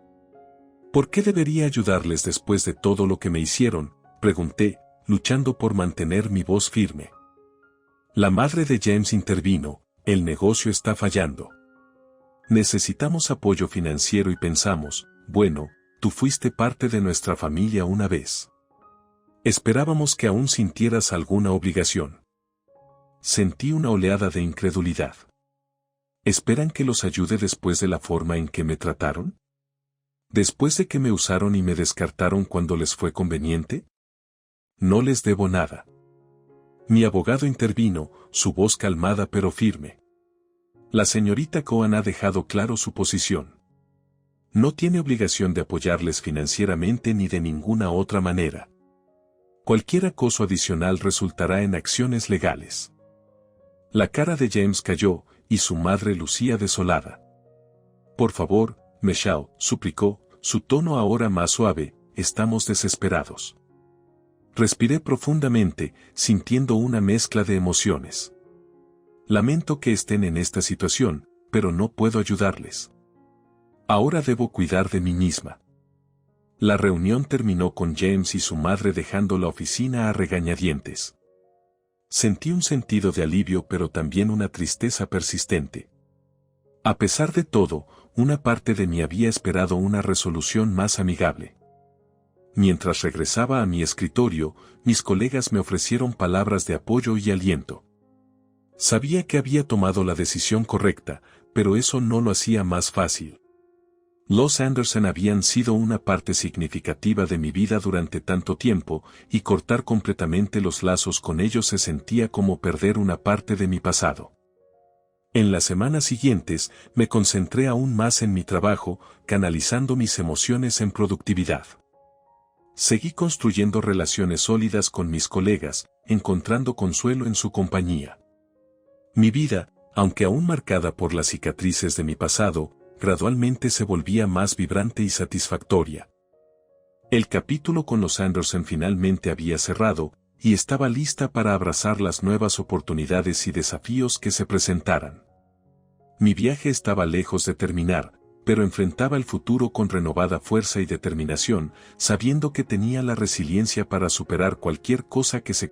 «¿Por qué debería ayudarles después de todo lo que me hicieron?», pregunté, luchando por mantener mi voz firme. La madre de James intervino: «El negocio está fallando. Necesitamos apoyo financiero y pensamos, bueno, tú fuiste parte de nuestra familia una vez. Esperábamos que aún sintieras alguna obligación». Sentí una oleada de incredulidad. ¿Esperan que los ayude después de la forma en que me trataron? ¿Después de que me usaron y me descartaron cuando les fue conveniente? No les debo nada». Mi abogado intervino, su voz calmada pero firme. «La señorita Cohen ha dejado claro su posición. No tiene obligación de apoyarles financieramente ni de ninguna otra manera. Cualquier acoso adicional resultará en acciones legales». La cara de James cayó, y su madre lucía desolada. «Por favor, Michelle», suplicó, su tono ahora más suave, «estamos desesperados». Respiré profundamente, sintiendo una mezcla de emociones. «Lamento que estén en esta situación, pero no puedo ayudarles. Ahora debo cuidar de mí misma. La reunión terminó con James y su madre dejando la oficina a regañadientes. Sentí un sentido de alivio pero también una tristeza persistente. A pesar de todo, una parte de mí había esperado una resolución más amigable. Mientras regresaba a mi escritorio, mis colegas me ofrecieron palabras de apoyo y aliento. Sabía que había tomado la decisión correcta, pero eso no lo hacía más fácil. Los Anderson habían sido una parte significativa de mi vida durante tanto tiempo, y cortar completamente los lazos con ellos se sentía como perder una parte de mi pasado. En las semanas siguientes, me concentré aún más en mi trabajo, canalizando mis emociones en productividad. Seguí construyendo relaciones sólidas con mis colegas, encontrando consuelo en su compañía. Mi vida, aunque aún marcada por las cicatrices de mi pasado, gradualmente se volvía más vibrante y satisfactoria. El capítulo con los Anderson finalmente había cerrado, y estaba lista para abrazar las nuevas oportunidades y desafíos que se presentaran. Mi viaje estaba lejos de terminar, pero enfrentaba el futuro con renovada fuerza y determinación, sabiendo que tenía la resiliencia para superar cualquier cosa que se